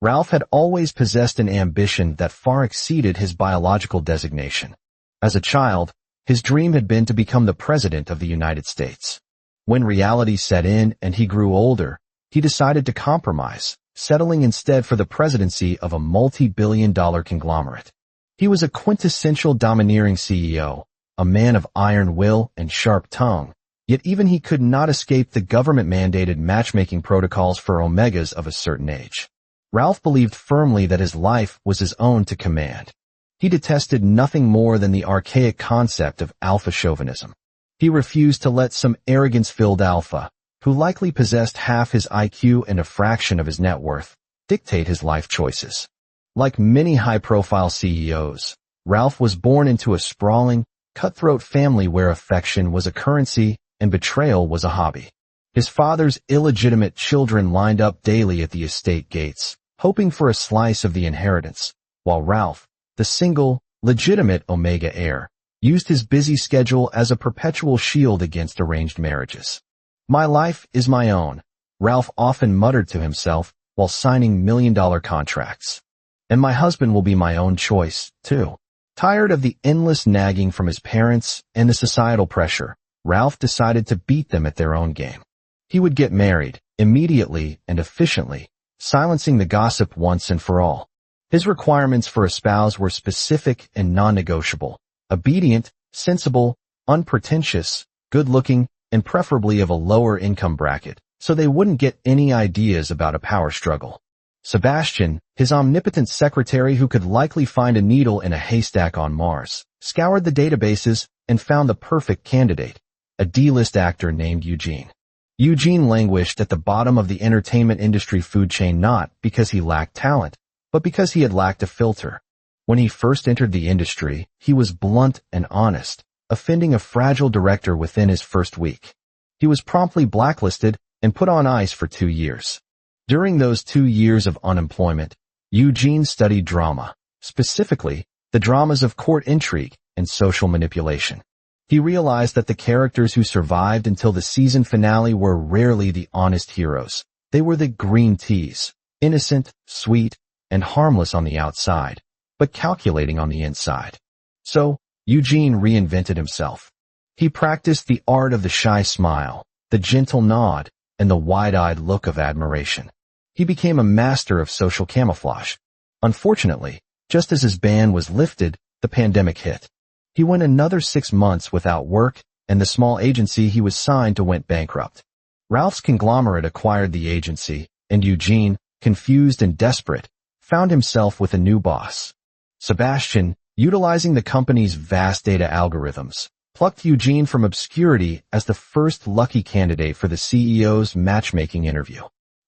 Ralph had always possessed an ambition that far exceeded his biological designation. As a child, his dream had been to become the President of the United States. When reality set in and he grew older, he decided to compromise, settling instead for the presidency of a multi-billion-dollar conglomerate. He was a quintessential domineering CEO, a man of iron will and sharp tongue, yet even he could not escape the government-mandated matchmaking protocols for omegas of a certain age. Ralph believed firmly that his life was his own to command. He detested nothing more than the archaic concept of alpha chauvinism. He refused to let some arrogance-filled alpha, who likely possessed half his IQ and a fraction of his net worth, dictate his life choices. Like many high-profile CEOs, Ralph was born into a sprawling, cutthroat family where affection was a currency and betrayal was a hobby. His father's illegitimate children lined up daily at the estate gates, hoping for a slice of the inheritance, while Ralph, the single, legitimate Omega heir, used his busy schedule as a perpetual shield against arranged marriages. "My life is my own," Ralph often muttered to himself while signing million-dollar contracts. "And my husband will be my own choice, too." Tired of the endless nagging from his parents and the societal pressure, Ralph decided to beat them at their own game. He would get married, immediately and efficiently, silencing the gossip once and for all. His requirements for a spouse were specific and non-negotiable: obedient, sensible, unpretentious, good-looking, and preferably of a lower income bracket, so they wouldn't get any ideas about a power struggle. Sebastian, his omnipotent secretary who could likely find a needle in a haystack on Mars, scoured the databases and found the perfect candidate, a D-list actor named Eugene. Eugene languished at the bottom of the entertainment industry food chain not because he lacked talent, but because he had lacked a filter. When he first entered the industry, he was blunt and honest, offending a fragile director within his first week. He was promptly blacklisted and put on ice for 2 years. During those 2 years of unemployment, Eugene studied drama, specifically the dramas of court intrigue and social manipulation. He realized that the characters who survived until the season finale were rarely the honest heroes. They were the green teas, innocent, sweet, and harmless on the outside, but calculating on the inside. So, Eugene reinvented himself. He practiced the art of the shy smile, the gentle nod, and the wide-eyed look of admiration. He became a master of social camouflage. Unfortunately, just as his ban was lifted, the pandemic hit. He went another 6 months without work, and the small agency he was signed to went bankrupt. Ralph's conglomerate acquired the agency, and Eugene, confused and desperate, found himself with a new boss. Sebastian, utilizing the company's vast data algorithms, plucked Eugene from obscurity as the first lucky candidate for the CEO's matchmaking interview.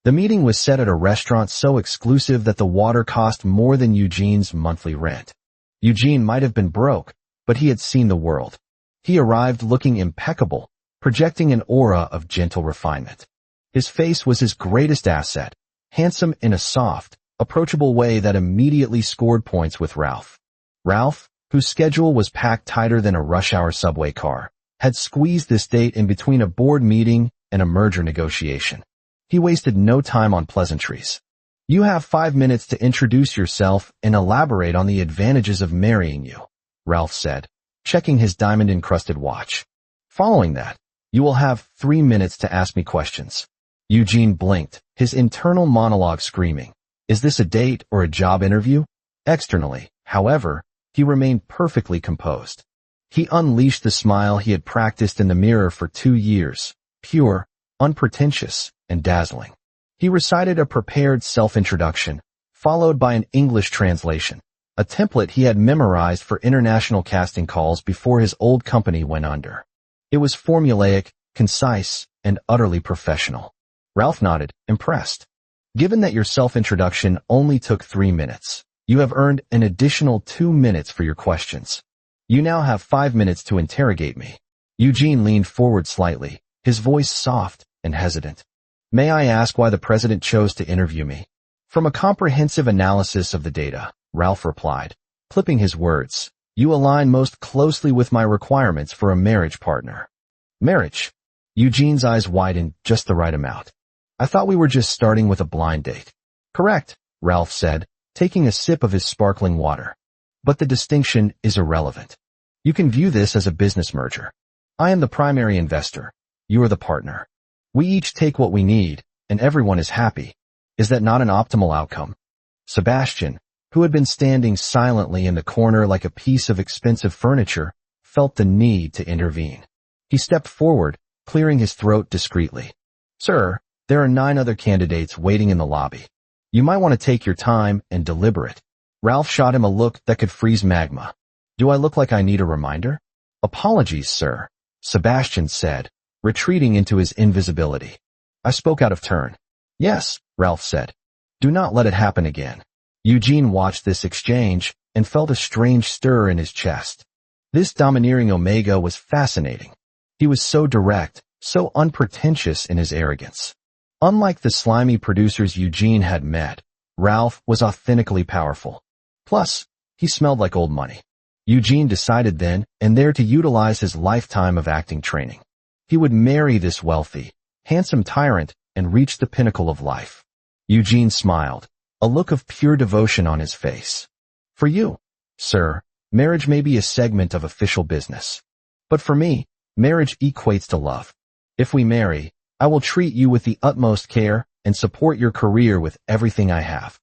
The meeting was set at a restaurant so exclusive that the water cost more than Eugene's monthly rent. Eugene might have been broke, but he had seen the world. He arrived looking impeccable, projecting an aura of gentle refinement. His face was his greatest asset, handsome in a soft, approachable way that immediately scored points with Ralph. Ralph, whose schedule was packed tighter than a rush-hour subway car, had squeezed this date in between a board meeting and a merger negotiation. He wasted no time on pleasantries. "You have 5 minutes to introduce yourself and elaborate on the advantages of marrying you," Ralph said, checking his diamond-encrusted watch. "Following that, you will have 3 minutes to ask me questions." Eugene blinked, his internal monologue screaming, "Is this a date or a job interview?" Externally, however, he remained perfectly composed. He unleashed the smile he had practiced in the mirror for 2 years, pure, unpretentious, and dazzling. He recited a prepared self-introduction, followed by an English translation, a template he had memorized for international casting calls before his old company went under. It was formulaic, concise, and utterly professional. Ralph nodded, impressed. "Given that your self-introduction only took 3 minutes, you have earned an additional 2 minutes for your questions. You now have 5 minutes to interrogate me." Eugene leaned forward slightly, his voice soft and hesitant. "May I ask why the president chose to interview me?" "From a comprehensive analysis of the data," Ralph replied, clipping his words, "you align most closely with my requirements for a marriage partner." "Marriage?" Eugene's eyes widened just the right amount. "I thought we were just starting with a blind date." "Correct, Ralph said, taking a sip of his sparkling water. But the distinction is irrelevant. You can view this as a business merger. I am the primary investor. You are the partner. We each take what we need, and everyone is happy. Is that not an optimal outcome? Sebastian, who had been standing silently in the corner like a piece of expensive furniture, felt the need to intervene. He stepped forward, clearing his throat discreetly. Sir, there are 9 other candidates waiting in the lobby. You might want to take your time and deliberate. Ralph shot him a look that could freeze magma. Do I look like I need a reminder? Apologies, sir, Sebastian said, retreating into his invisibility. I spoke out of turn. Yes, Ralph said. Do not let it happen again. Eugene watched this exchange and felt a strange stir in his chest. This domineering Omega was fascinating. He was so direct, so unpretentious in his arrogance. Unlike the slimy producers Eugene had met, Ralph was authentically powerful. Plus, he smelled like old money. Eugene decided then and there to utilize his lifetime of acting training. He would marry this wealthy, handsome tyrant and reach the pinnacle of life. Eugene smiled, a look of pure devotion on his face. For you, sir, marriage may be a segment of official business. But for me, marriage equates to love. If we marry, I will treat you with the utmost care and support your career with everything I have.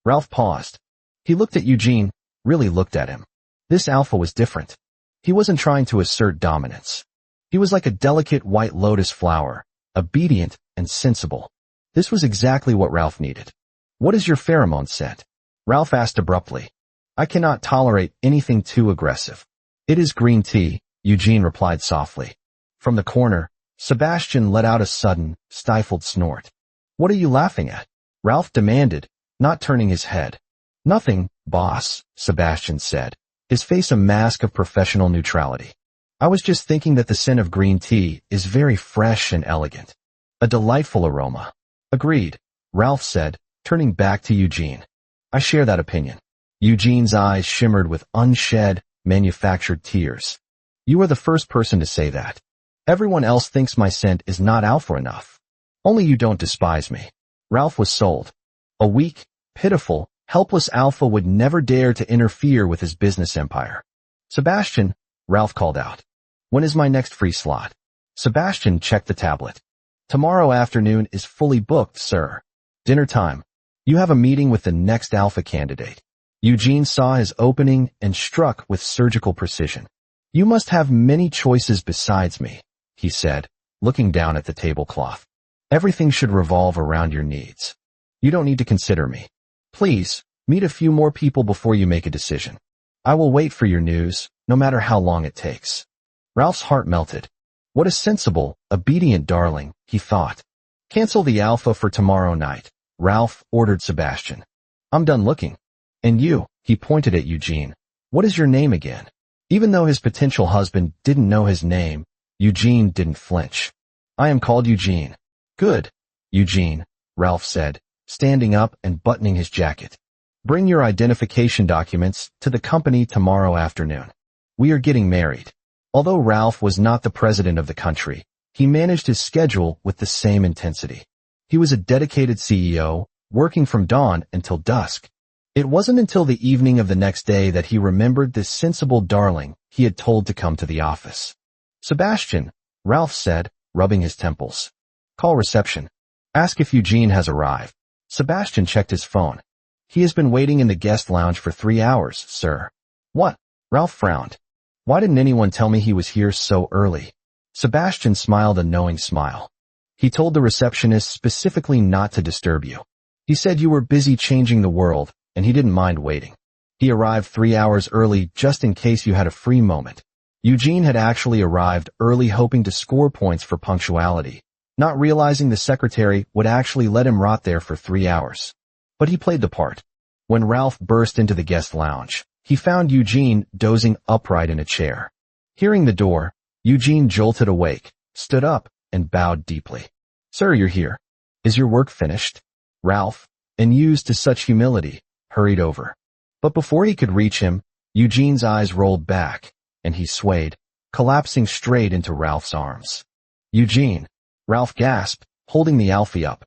Ralph paused. He looked at Eugene, really looked at him. This alpha was different. He wasn't trying to assert dominance. He was like a delicate white lotus flower, obedient and sensible. This was exactly what Ralph needed. What is your pheromone scent? Ralph asked abruptly. I cannot tolerate anything too aggressive. It is green tea, Eugene replied softly. From the corner, Sebastian let out a sudden, stifled snort. What are you laughing at? Ralph demanded, not turning his head. Nothing, boss, Sebastian said, his face a mask of professional neutrality. I was just thinking that the scent of green tea is very fresh and elegant. A delightful aroma. Agreed, Ralph said, turning back to Eugene. I share that opinion. Eugene's eyes shimmered with unshed, manufactured tears. You are the first person to say that. Everyone else thinks my scent is not alpha enough. Only you don't despise me. Ralph was sold. A weak, pitiful, helpless alpha would never dare to interfere with his business empire. Sebastian, Ralph called out. When is my next free slot? Sebastian checked the tablet. Tomorrow afternoon is fully booked, sir. Dinner time. You have a meeting with the next alpha candidate. Eugene saw his opening and struck with surgical precision. You must have many choices besides me, he said, looking down at the tablecloth. Everything should revolve around your needs. You don't need to consider me. Please, meet a few more people before you make a decision. I will wait for your news, no matter how long it takes. Ralph's heart melted. What a sensible, obedient darling, he thought. Cancel the alpha for tomorrow night, Ralph ordered Sebastian. I'm done looking. And you, he pointed at Eugene. What is your name again? Even though his potential husband didn't know his name, Eugene didn't flinch. I am called Eugene. Good, Eugene, Ralph said, standing up and buttoning his jacket. Bring your identification documents to the company tomorrow afternoon. We are getting married. Although Ralph was not the president of the country, he managed his schedule with the same intensity. He was a dedicated CEO, working from dawn until dusk. It wasn't until the evening of the next day that he remembered this sensible darling he had told to come to the office. Sebastian, Ralph said, rubbing his temples. Call reception. Ask if Eugene has arrived. Sebastian checked his phone. He has been waiting in the guest lounge for 3 hours, sir. What? Ralph frowned. Why didn't anyone tell me he was here so early? Sebastian smiled a knowing smile. He told the receptionist specifically not to disturb you. He said you were busy changing the world, and he didn't mind waiting. He arrived 3 hours early just in case you had a free moment. Eugene had actually arrived early hoping to score points for punctuality, not realizing the secretary would actually let him rot there for 3 hours. But he played the part. When Ralph burst into the guest lounge, he found Eugene dozing upright in a chair. Hearing the door, Eugene jolted awake, stood up, and bowed deeply. Sir, you're here. Is your work finished? Ralph, unused to such humility, hurried over. But before he could reach him, Eugene's eyes rolled back, and he swayed, collapsing straight into Ralph's arms. Eugene, Ralph gasped, holding the Alfie up.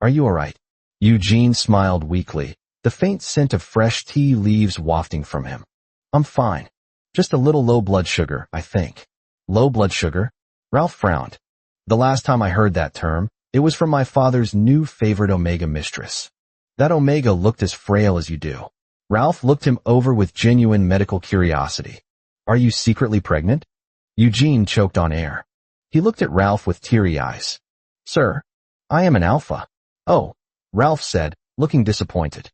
Are you all right? Eugene smiled weakly, the faint scent of fresh tea leaves wafting from him. I'm fine. Just a little low blood sugar, I think. Low blood sugar? Ralph frowned. The last time I heard that term, it was from my father's new favorite Omega mistress. That Omega looked as frail as you do. Ralph looked him over with genuine medical curiosity. Are you secretly pregnant? Eugene choked on air. He looked at Ralph with teary eyes. Sir, I am an alpha. Oh, Ralph said, looking disappointed.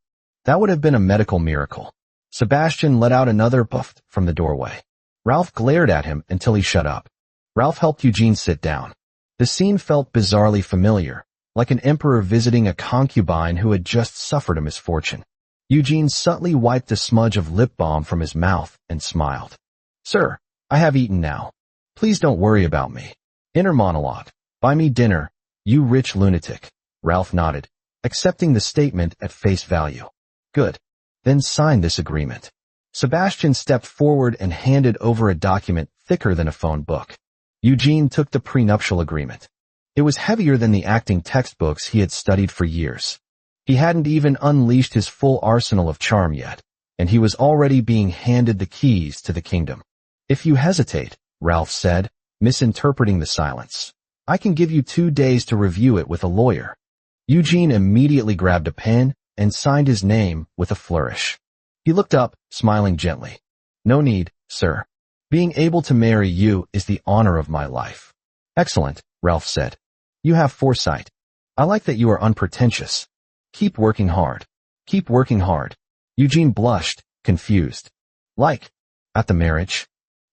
That would have been a medical miracle. Sebastian let out another puff from the doorway. Ralph glared at him until he shut up. Ralph helped Eugene sit down. The scene felt bizarrely familiar, like an emperor visiting a concubine who had just suffered a misfortune. Eugene subtly wiped a smudge of lip balm from his mouth and smiled. Sir, I have eaten now. Please don't worry about me. Inner monologue. Buy me dinner, you rich lunatic. Ralph nodded, accepting the statement at face value. Good. Then sign this agreement. Sebastian stepped forward and handed over a document thicker than a phone book. Eugene took the prenuptial agreement. It was heavier than the acting textbooks he had studied for years. He hadn't even unleashed his full arsenal of charm yet, and he was already being handed the keys to the kingdom. If you hesitate, Ralph said, misinterpreting the silence, I can give you 2 days to review it with a lawyer. Eugene immediately grabbed a pen and signed his name with a flourish. He looked up, smiling gently. No need, sir. Being able to marry you is the honor of my life. Excellent, Ralph said. You have foresight. I like that you are unpretentious. Keep working hard. Keep working hard. Eugene blushed, confused. Like, at the marriage?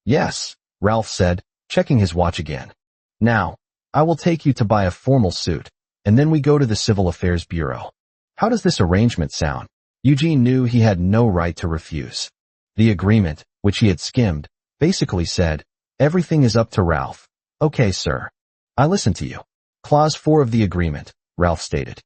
Yes, Ralph said, checking his watch again. Now, I will take you to buy a formal suit, and then we go to the Civil Affairs Bureau. How does this arrangement sound? Eugene knew he had no right to refuse. The agreement, which he had skimmed, basically said, everything is up to Ralph. Okay, sir. I listen to you. Clause 4 of the agreement, Ralph stated.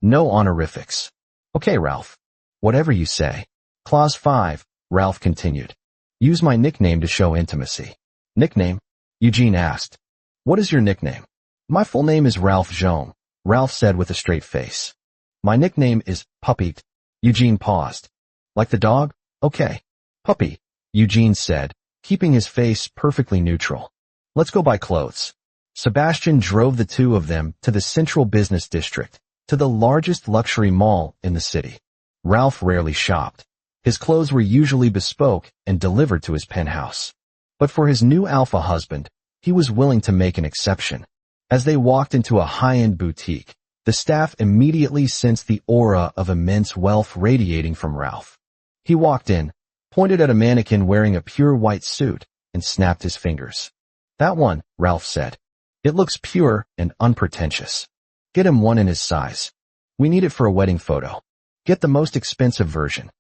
No honorifics. Okay, Ralph. Whatever you say. Clause 5, Ralph continued. Use my nickname to show intimacy. Nickname? Eugene asked. What is your nickname? My full name is Ralph Jean, Ralph said with a straight face. My nickname is Puppy. Eugene paused. Like the dog? Okay. Puppy, Eugene said, keeping his face perfectly neutral. Let's go buy clothes. Sebastian drove the two of them to the central business district, to the largest luxury mall in the city. Ralph rarely shopped. His clothes were usually bespoke and delivered to his penthouse. But for his new alpha husband, he was willing to make an exception. As they walked into a high-end boutique, the staff immediately sensed the aura of immense wealth radiating from Ralph. He walked in, pointed at a mannequin wearing a pure white suit, and snapped his fingers. That one, Ralph said. It looks pure and unpretentious. Get him one in his size. We need it for a wedding photo. Get the most expensive version.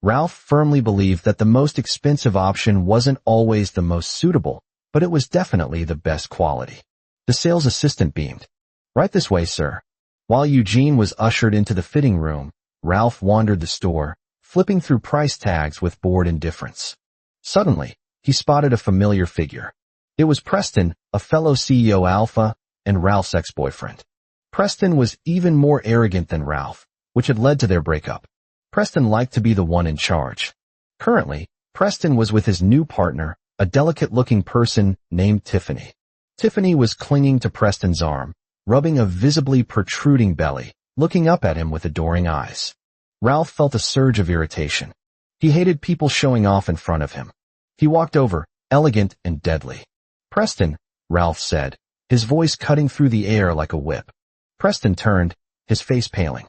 Ralph firmly believed that the most expensive option wasn't always the most suitable, but it was definitely the best quality. The sales assistant beamed. Right this way, sir. While Eugene was ushered into the fitting room, Ralph wandered the store, flipping through price tags with bored indifference. Suddenly, he spotted a familiar figure. It was Preston, a fellow CEO alpha, and Ralph's ex-boyfriend. Preston was even more arrogant than Ralph, which had led to their breakup. Preston liked to be the one in charge. Currently, Preston was with his new partner, a delicate-looking person named Tiffany. Tiffany was clinging to Preston's arm, rubbing a visibly protruding belly, looking up at him with adoring eyes. Ralph felt a surge of irritation. He hated people showing off in front of him. He walked over, elegant and deadly. Preston, Ralph said, his voice cutting through the air like a whip. Preston turned, his face paling.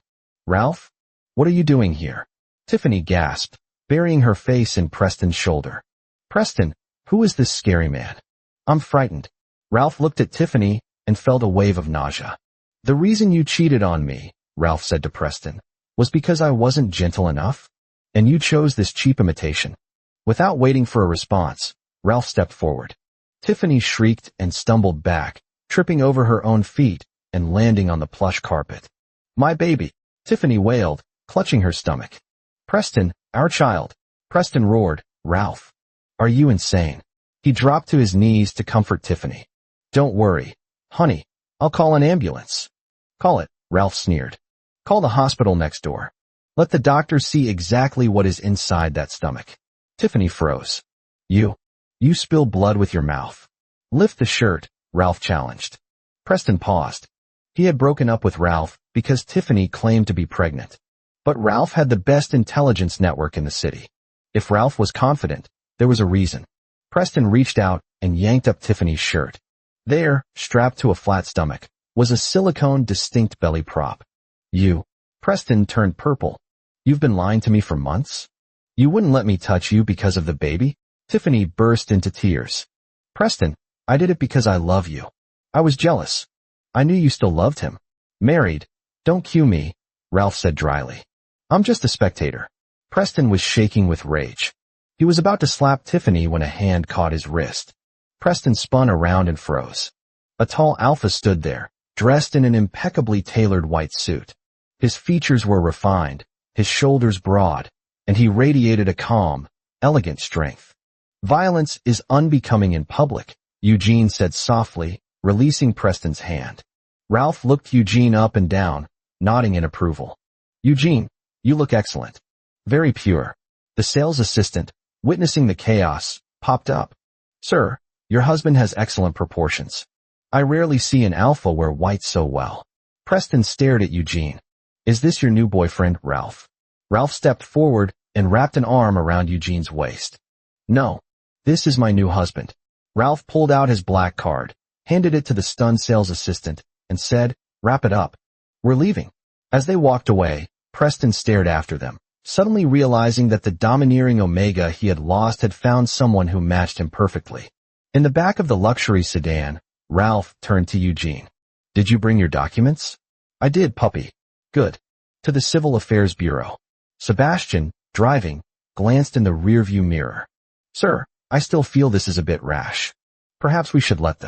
Ralph? What are you doing here? Tiffany gasped, burying her face in Preston's shoulder. Preston, who is this scary man? I'm frightened. Ralph looked at Tiffany and felt a wave of nausea. The reason you cheated on me, Ralph said to Preston, was because I wasn't gentle enough? And you chose this cheap imitation. Without waiting for a response, Ralph stepped forward. Tiffany shrieked and stumbled back, tripping over her own feet and landing on the plush carpet. My baby, Tiffany wailed, clutching her stomach. Preston, our child. Preston roared, Ralph. Are you insane? He dropped to his knees to comfort Tiffany. Don't worry, honey, I'll call an ambulance. Call it, Ralph sneered. Call the hospital next door. Let the doctor see exactly what is inside that stomach. Tiffany froze. You spill blood with your mouth. Lift the shirt, Ralph challenged. Preston paused. He had broken up with Ralph because Tiffany claimed to be pregnant. But Ralph had the best intelligence network in the city. If Ralph was confident, there was a reason. Preston reached out and yanked up Tiffany's shirt. There, strapped to a flat stomach, was a silicone distinct belly prop. Preston turned purple. You've been lying to me for months? You wouldn't let me touch you because of the baby? Tiffany burst into tears. Preston, I did it because I love you. I was jealous. I knew you still loved him. Married. Don't cue me, Ralph said dryly. I'm just a spectator. Preston was shaking with rage. He was about to slap Tiffany when a hand caught his wrist. Preston spun around and froze. A tall alpha stood there, dressed in an impeccably tailored white suit. His features were refined, his shoulders broad, and he radiated a calm, elegant strength. Violence is unbecoming in public, Eugene said softly, releasing Preston's hand. Ralph looked Eugene up and down, nodding in approval. Eugene, you look excellent. Very pure. The sales assistant, witnessing the chaos, popped up. Sir, your husband has excellent proportions. I rarely see an alpha wear white so well. Preston stared at Eugene. Is this your new boyfriend, Ralph? Ralph stepped forward and wrapped an arm around Eugene's waist. No. This is my new husband. Ralph pulled out his black card, handed it to the stunned sales assistant, and said, wrap it up. We're leaving. As they walked away, Preston stared after them, suddenly realizing that the domineering Omega he had lost had found someone who matched him perfectly. In the back of the luxury sedan, Ralph turned to Eugene. Did you bring your documents? I did, puppy. Good. To the Civil Affairs Bureau. Sebastian, driving, glanced in the rearview mirror. Sir, I still feel this is a bit rash. Perhaps we should let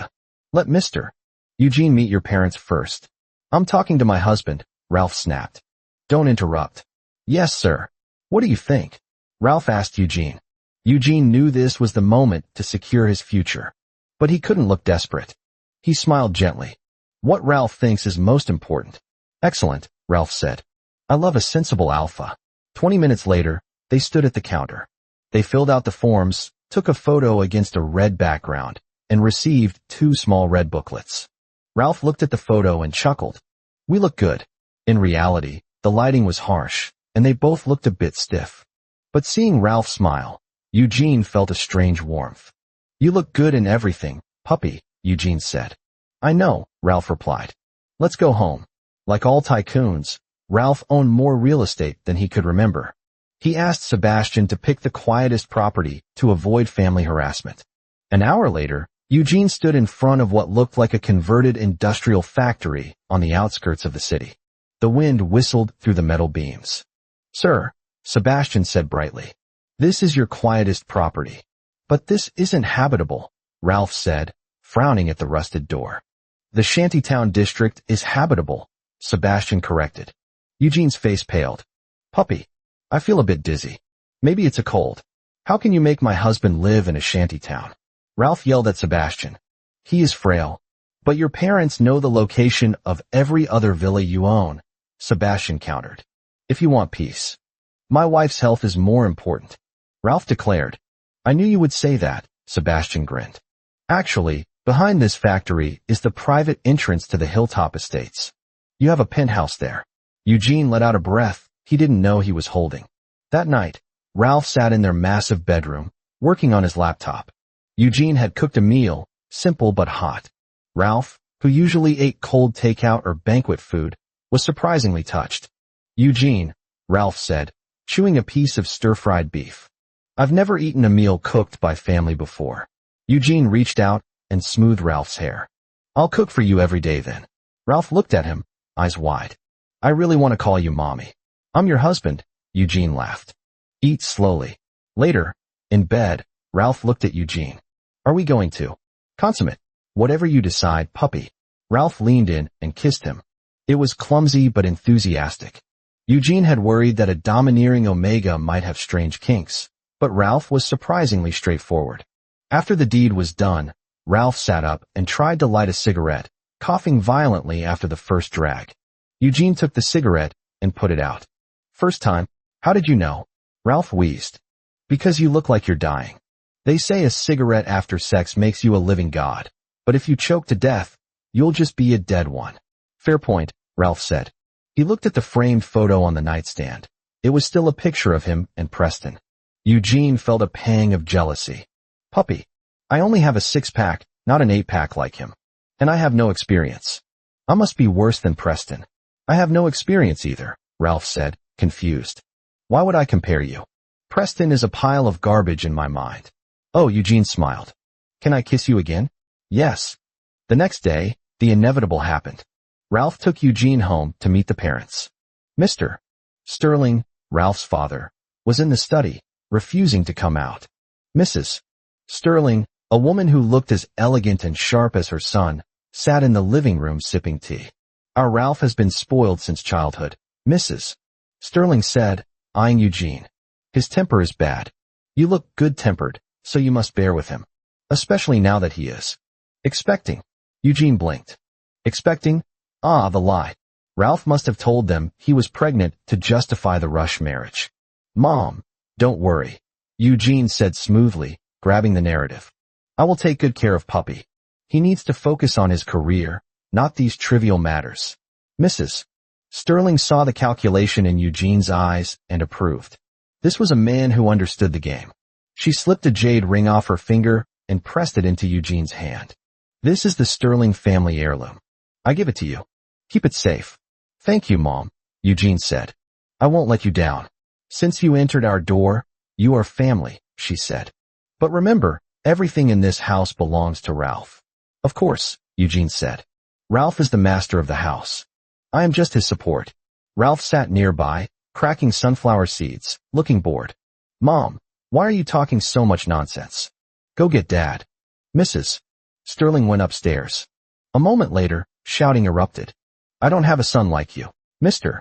Mr. Eugene meet your parents first. I'm talking to my husband, Ralph snapped. Don't interrupt. Yes, sir. What do you think? Ralph asked Eugene. Eugene knew this was the moment to secure his future. But he couldn't look desperate. He smiled gently. What Ralph thinks is most important. Excellent, Ralph said. I love a sensible alpha. 20 minutes later, they stood at the counter. They filled out the forms, took a photo against a red background, and received 2 small red booklets. Ralph looked at the photo and chuckled. We look good. In reality, the lighting was harsh, and they both looked a bit stiff. But seeing Ralph smile, Eugene felt a strange warmth. You look good in everything, puppy, Eugene said. I know, Ralph replied. Let's go home. Like all tycoons, Ralph owned more real estate than he could remember. He asked Sebastian to pick the quietest property to avoid family harassment. An hour later, Eugene stood in front of what looked like a converted industrial factory on the outskirts of the city. The wind whistled through the metal beams. Sir, Sebastian said brightly, this is your quietest property. But this isn't habitable, Ralph said, frowning at the rusted door. The shantytown district is habitable, Sebastian corrected. Eugene's face paled. Puppy, I feel a bit dizzy. Maybe it's a cold. How can you make my husband live in a shantytown? Ralph yelled at Sebastian. He is frail. But your parents know the location of every other villa you own, Sebastian countered. If you want peace. My wife's health is more important, Ralph declared. I knew you would say that, Sebastian grinned. Actually, behind this factory is the private entrance to the Hilltop Estates. You have a penthouse there. Eugene let out a breath he didn't know he was holding. That night, Ralph sat in their massive bedroom, working on his laptop. Eugene had cooked a meal, simple but hot. Ralph, who usually ate cold takeout or banquet food, was surprisingly touched. Eugene, Ralph said, chewing a piece of stir-fried beef. I've never eaten a meal cooked by family before. Eugene reached out and smoothed Ralph's hair. I'll cook for you every day then. Ralph looked at him, eyes wide. I really want to call you mommy. I'm your husband, Eugene laughed. Eat slowly. Later, in bed, Ralph looked at Eugene. Are we going to? Consummate. Whatever you decide, puppy. Ralph leaned in and kissed him. It was clumsy but enthusiastic. Eugene had worried that a domineering Omega might have strange kinks, but Ralph was surprisingly straightforward. After the deed was done, Ralph sat up and tried to light a cigarette, coughing violently after the first drag. Eugene took the cigarette and put it out. First time. How did you know? Ralph wheezed. Because you look like you're dying. They say a cigarette after sex makes you a living god. But if you choke to death, you'll just be a dead one. Fair point, Ralph said. He looked at the framed photo on the nightstand. It was still a picture of him and Preston. Eugene felt a pang of jealousy. Puppy. I only have a 6-pack, not an 8-pack like him. And I have no experience. I must be worse than Preston. I have no experience either, Ralph said, confused. Why would I compare you? Preston is a pile of garbage in my mind. Oh, Eugene smiled. Can I kiss you again? Yes. The next day, the inevitable happened. Ralph took Eugene home to meet the parents. Mr. Sterling, Ralph's father, was in the study, refusing to come out. Mrs. Sterling, a woman who looked as elegant and sharp as her son, sat in the living room sipping tea. Our Ralph has been spoiled since childhood, Mrs. Sterling said, eyeing Eugene. His temper is bad. You look good-tempered, so you must bear with him. Especially now that he is expecting. Eugene blinked. Expecting? Ah, the lie. Ralph must have told them he was pregnant to justify the rush marriage. Mom, don't worry, Eugene said smoothly, grabbing the narrative. I will take good care of Puppy. He needs to focus on his career, not these trivial matters. Mrs. Sterling saw the calculation in Eugene's eyes and approved. This was a man who understood the game. She slipped a jade ring off her finger and pressed it into Eugene's hand. This is the Sterling family heirloom. I give it to you. Keep it safe. Thank you, Mom, Eugene said. I won't let you down. Since you entered our door, you are family, she said. But remember, everything in this house belongs to Ralph. Of course, Eugene said. Ralph is the master of the house. I am just his support. Ralph sat nearby, cracking sunflower seeds, looking bored. Mom, why are you talking so much nonsense? Go get Dad. Mrs. Sterling went upstairs. A moment later, shouting erupted. I don't have a son like you. Mr.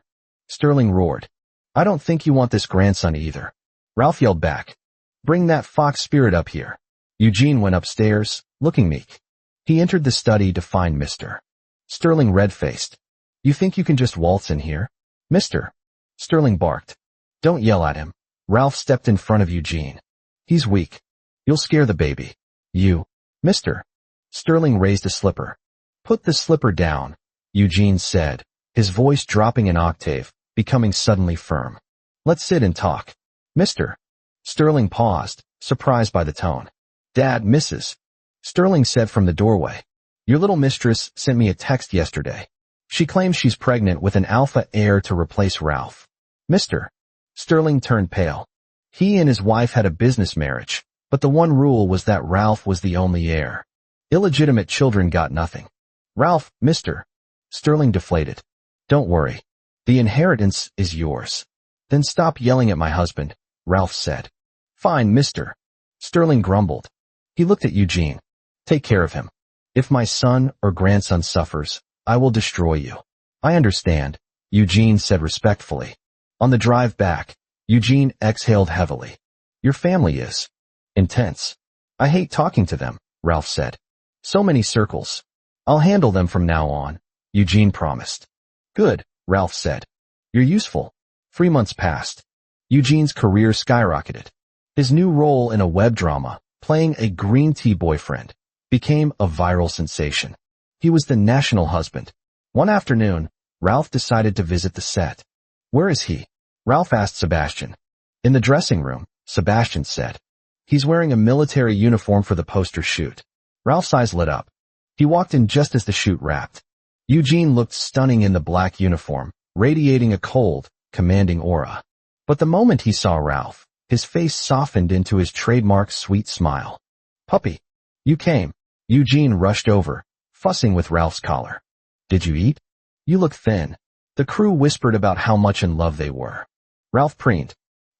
Sterling roared. I don't think you want this grandson either. Ralph yelled back. Bring that fox spirit up here. Eugene went upstairs, looking meek. He entered the study to find Mr. Sterling red-faced. You think you can just waltz in here? Mr. Sterling barked. Don't yell at him. Ralph stepped in front of Eugene. He's weak. You'll scare the baby. You. Mr. Sterling raised a slipper. Put the slipper down, Eugene said, his voice dropping an octave, becoming suddenly firm. Let's sit and talk. Mr. Sterling paused, surprised by the tone. Dad, Mrs. Sterling said from the doorway. Your little mistress sent me a text yesterday. She claims she's pregnant with an alpha heir to replace Ralph. Mr. Sterling turned pale. He and his wife had a business marriage, but the one rule was that Ralph was the only heir. Illegitimate children got nothing. Ralph, Mr. Sterling deflated. Don't worry. The inheritance is yours. Then stop yelling at my husband, Ralph said. Fine, Mr. Sterling grumbled. He looked at Eugene. Take care of him. If my son or grandson suffers, I will destroy you. I understand, Eugene said respectfully. On the drive back, Eugene exhaled heavily. Your family is intense. I hate talking to them, Ralph said. So many circles. I'll handle them from now on, Eugene promised. Good, Ralph said. You're useful. 3 months passed. Eugene's career skyrocketed. His new role in a web drama, playing a green tea boyfriend, became a viral sensation. He was the national husband. One afternoon, Ralph decided to visit the set. Where is he? Ralph asked Sebastian. In the dressing room, Sebastian said. He's wearing a military uniform for the poster shoot. Ralph's eyes lit up. He walked in just as the shoot wrapped. Eugene looked stunning in the black uniform, radiating a cold, commanding aura. But the moment he saw Ralph, his face softened into his trademark sweet smile. Puppy, you came. Eugene rushed over, fussing with Ralph's collar. Did you eat? You look thin. The crew whispered about how much in love they were. Ralph preened.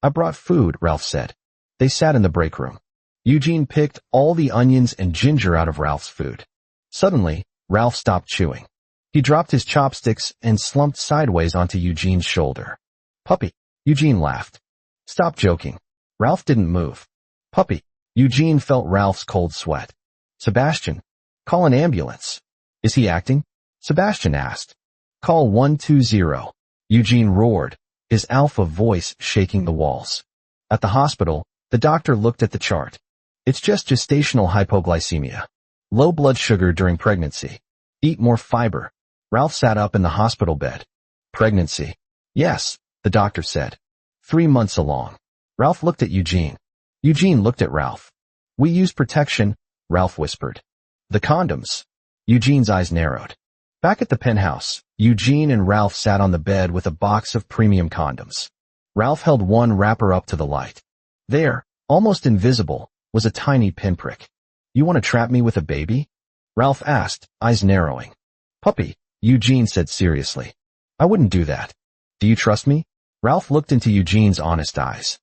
I brought food, Ralph said. They sat in the break room. Eugene picked all the onions and ginger out of Ralph's food. Suddenly, Ralph stopped chewing. He dropped his chopsticks and slumped sideways onto Eugene's shoulder. Puppy. Eugene laughed. Stop joking. Ralph didn't move. Puppy. Eugene felt Ralph's cold sweat. Sebastian. Call an ambulance. Is he acting? Sebastian asked. Call 120. Eugene roared, his alpha voice shaking the walls. At the hospital, the doctor looked at the chart. It's just gestational hypoglycemia. Low blood sugar during pregnancy. Eat more fiber. Ralph sat up in the hospital bed. Pregnancy. Yes, the doctor said. 3 months along. Ralph looked at Eugene. Eugene looked at Ralph. We use protection, Ralph whispered. The condoms. Eugene's eyes narrowed. Back at the penthouse, Eugene and Ralph sat on the bed with a box of premium condoms. Ralph held one wrapper up to the light. There, almost invisible, was a tiny pinprick. You want to trap me with a baby? Ralph asked, eyes narrowing. Puppy, Eugene said seriously. I wouldn't do that. Do you trust me? Ralph looked into Eugene's honest eyes.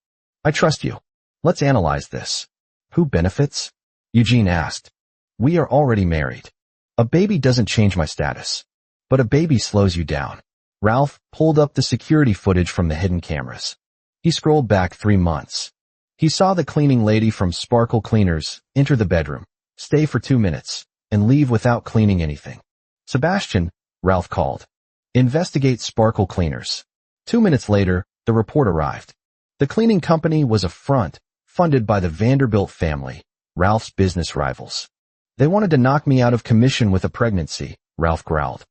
I trust you. Let's analyze this. Who benefits? Eugene asked. We are already married. A baby doesn't change my status. But a baby slows you down. Ralph pulled up the security footage from the hidden cameras. He scrolled back 3 months. He saw the cleaning lady from Sparkle Cleaners enter the bedroom, stay for 2 minutes, and leave without cleaning anything. Sebastian, Ralph called. Investigate Sparkle Cleaners. 2 minutes later, the report arrived. The cleaning company was a front, funded by the Vanderbilt family, Ralph's business rivals. They wanted to knock me out of commission with a pregnancy, Ralph growled.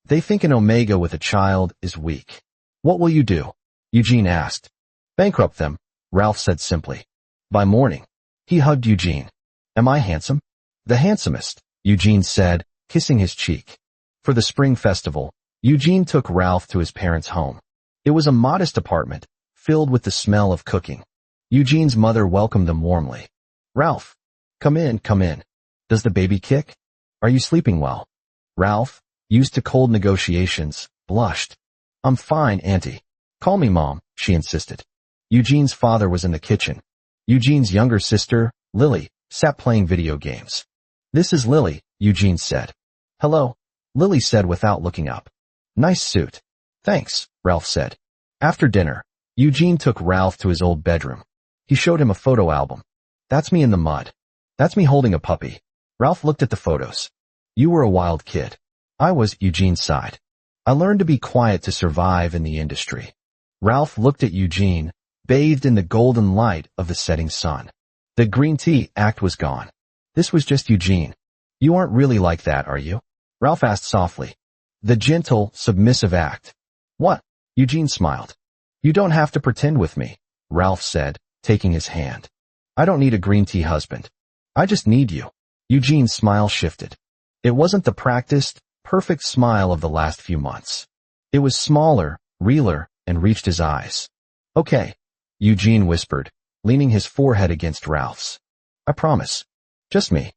They think an omega with a child is weak. What will you do? Eugene asked. Bankrupt them, Ralph said simply. By morning. He hugged Eugene. Am I handsome? The handsomest, Eugene said, kissing his cheek. For the spring festival, Eugene took Ralph to his parents' home. It was a modest apartment, filled with the smell of cooking. Eugene's mother welcomed them warmly. Ralph, come in, come in. Does the baby kick? Are you sleeping well? Ralph, used to cold negotiations, blushed. I'm fine, Auntie. Call me Mom, she insisted. Eugene's father was in the kitchen. Eugene's younger sister, Lily, sat playing video games. This is Lily, Eugene said. Hello, Lily said without looking up. Nice suit. Thanks, Ralph said. After dinner, Eugene took Ralph to his old bedroom. He showed him a photo album. That's me in the mud. That's me holding a puppy. Ralph looked at the photos. You were a wild kid. I was, Eugene sighed. I learned to be quiet to survive in the industry. Ralph looked at Eugene, bathed in the golden light of the setting sun. The green tea act was gone. This was just Eugene. You aren't really like that, are you? Ralph asked softly. The gentle, submissive act. What? Eugene smiled. You don't have to pretend with me, Ralph said, taking his hand. I don't need a green tea husband. I just need you. Eugene's smile shifted. It wasn't the practiced, perfect smile of the last few months. It was smaller, realer, and reached his eyes. Okay, Eugene whispered, leaning his forehead against Ralph's. I promise. Just me.